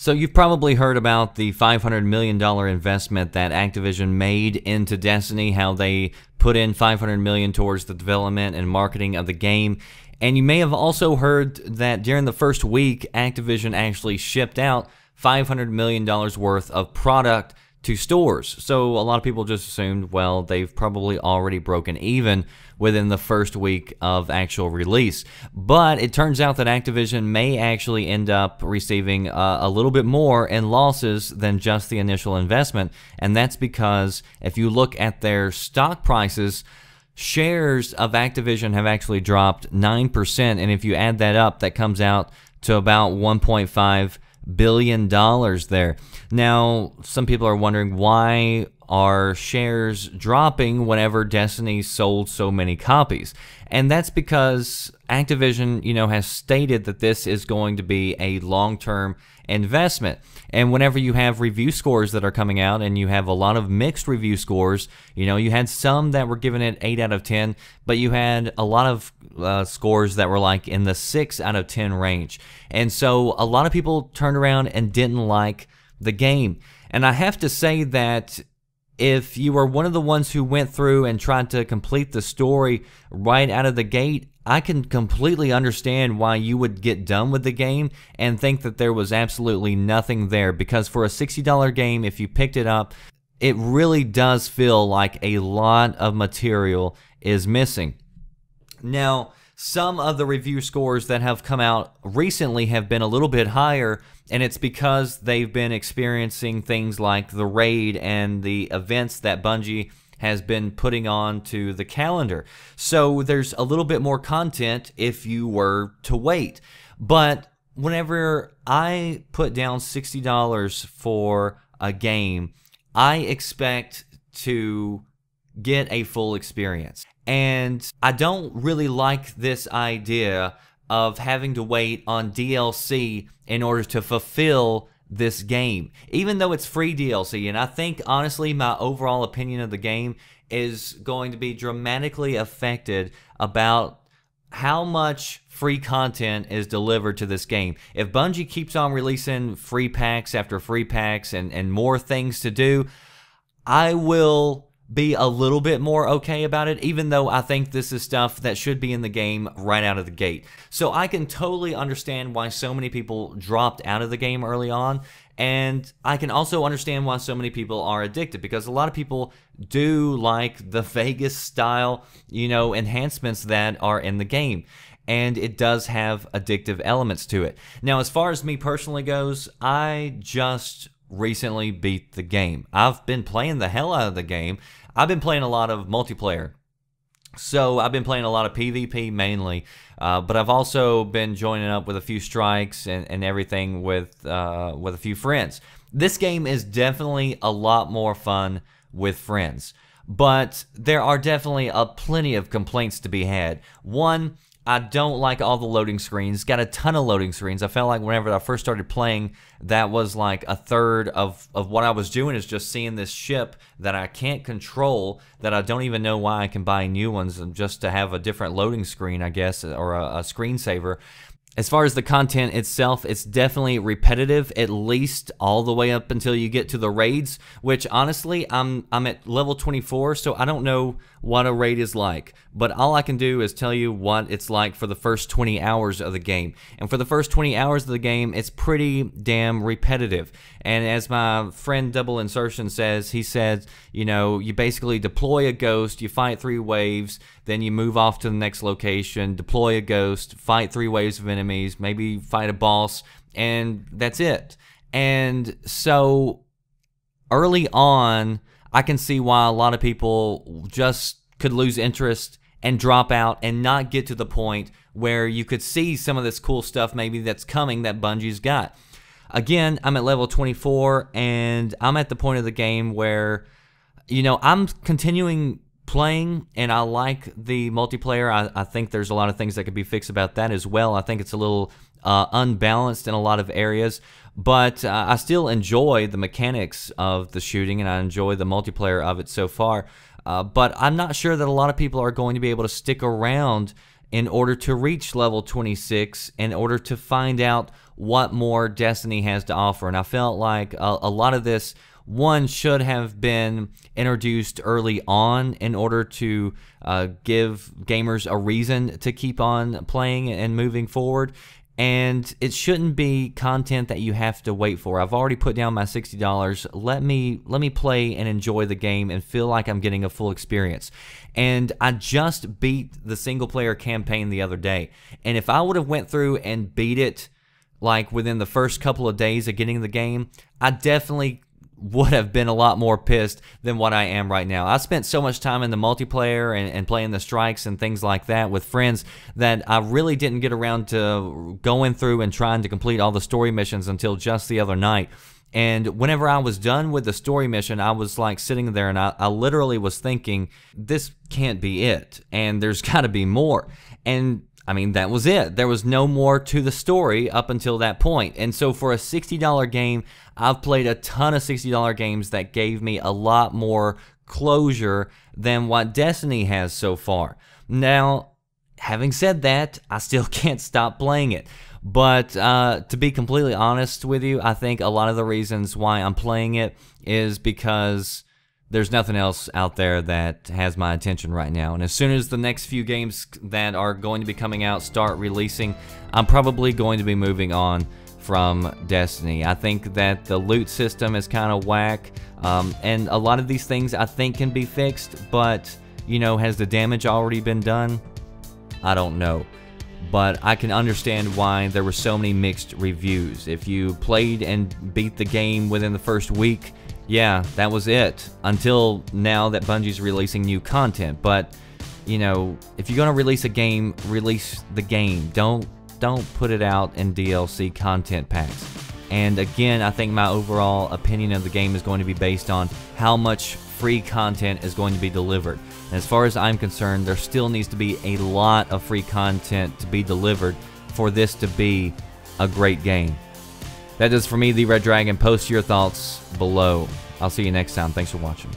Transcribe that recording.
So you've probably heard about the $500 million investment that Activision made into Destiny, how they put in $500 million towards the development and marketing of the game. And you may have also heard that during the first week, Activision actually shipped out $500 million worth of product to stores. So a lot of people just assumed, well, they've probably already broken even within the first week of actual release. But it turns out that Activision may actually end up receiving a little bit more in losses than just the initial investment. And that's because if you look at their stock prices, shares of Activision have actually dropped 9%. And if you add that up, that comes out to about $1.5 billion there. Now, some people are wondering, why are shares dropping whenever Destiny sold so many copies? And that's because Activision, has stated that this is going to be a long-term investment. And whenever you have review scores that are coming out, and you have a lot of mixed review scores, you had some that were given it 8 out of 10, but you had a lot of scores that were like in the 6 out of 10 range. And so a lot of people turned around and didn't like the game. And I have to say that if you were one of the ones who went through and tried to complete the story right out of the gate, I can completely understand why you would get done with the game and think that there was absolutely nothing there, because for a $60 game, if you picked it up, it really does feel like a lot of material is missing. Now, some of the review scores that have come out recently have been a little bit higher, and it's because they've been experiencing things like the raid and the events that Bungie has been putting on to the calendar. So there's a little bit more content if you were to wait. But whenever I put down $60 for a game, I expect to get a full experience. And I don't really like this idea of having to wait on DLC in order to fulfill this game, even though it's free DLC. And I think, honestly, my overall opinion of the game is going to be dramatically affected about how much free content is delivered to this game. If Bungie keeps on releasing free packs after free packs and more things to do, I will be a little bit more okay about it, even though I think this is stuff that should be in the game right out of the gate. So I can totally understand why so many people dropped out of the game early on, and I can also understand why so many people are addicted, because a lot of people do like the Vegas style, enhancements that are in the game. And it does have addictive elements to it. Now, as far as me personally goes, I just recently beat the game. I've been playing the hell out of the game. I've been playing a lot of multiplayer. So I've been playing a lot of PvP mainly, but I've also been joining up with a few strikes and everything with a few friends. This game is definitely a lot more fun with friends, but there are definitely plenty of complaints to be had. One, I don't like all the loading screens. Got a ton of loading screens. I felt like whenever I first started playing, that was like a third of what I was doing, is just seeing this ship that I can't control, that I don't even know why I can buy new ones, just to have a different loading screen, I guess, or a screensaver. As far as the content itself, it's definitely repetitive, at least all the way up until you get to the raids, which honestly, I'm at level 24, so I don't know what a raid is like. But all I can do is tell you what it's like for the first 20 hours of the game. And for the first 20 hours of the game, it's pretty damn repetitive. And as my friend Double Insertion says, he says, you basically deploy a ghost, you fight 3 waves, then you move off to the next location, deploy a ghost, fight 3 waves of enemies, maybe fight a boss, and that's it. And so early on, I can see why a lot of people just could lose interest and drop out and not get to the point where you could see some of this cool stuff maybe that's coming that Bungie's got. Again, I'm at level 24, and I'm at the point of the game where, I'm continuing playing, and I like the multiplayer. I think there's a lot of things that could be fixed about that as well. I think it's a little unbalanced in a lot of areas, but I still enjoy the mechanics of the shooting, and I enjoy the multiplayer of it so far. But I'm not sure that a lot of people are going to be able to stick around in order to reach level 26, in order to find out what more Destiny has to offer. And I felt like a lot of this, one, should have been introduced early on in order to give gamers a reason to keep on playing and moving forward. And it shouldn't be content that you have to wait for. I've already put down my $60. Let me play and enjoy the game and feel like I'm getting a full experience. And I just beat the single player campaign the other day. And if I would have went through and beat it like within the first couple of days of getting the game, I definitely would have been a lot more pissed than what I am right now. I spent so much time in the multiplayer and playing the strikes and things like that with friends that I really didn't get around to going through and trying to complete all the story missions until just the other night. And whenever I was done with the story mission, I was like sitting there and I literally was thinking, this can't be it, and there's got to be more. And I mean, that was it. There was no more to the story up until that point. And so for a $60 game, I've played a ton of $60 games that gave me a lot more closure than what Destiny has so far. Now, having said that, I still can't stop playing it. But to be completely honest with you, I think a lot of the reasons why I'm playing it is because there's nothing else out there that has my attention right now. And as soon as the next few games that are going to be coming out start releasing, I'm probably going to be moving on from Destiny. I think that the loot system is kind of whack, and a lot of these things I think can be fixed, but, you know, has the damage already been done? I don't know. But I can understand why there were so many mixed reviews. If you played and beat the game within the first week, yeah, that was it. Until now that Bungie's releasing new content. But, you know, if you're going to release a game, release the game. Don't put it out in DLC content packs. And again, I think my overall opinion of the game is going to be based on how much free content is going to be delivered. And as far as I'm concerned, there still needs to be a lot of free content to be delivered for this to be a great game. That does for me, the Red Dragon. Post your thoughts below. I'll see you next time. Thanks for watching.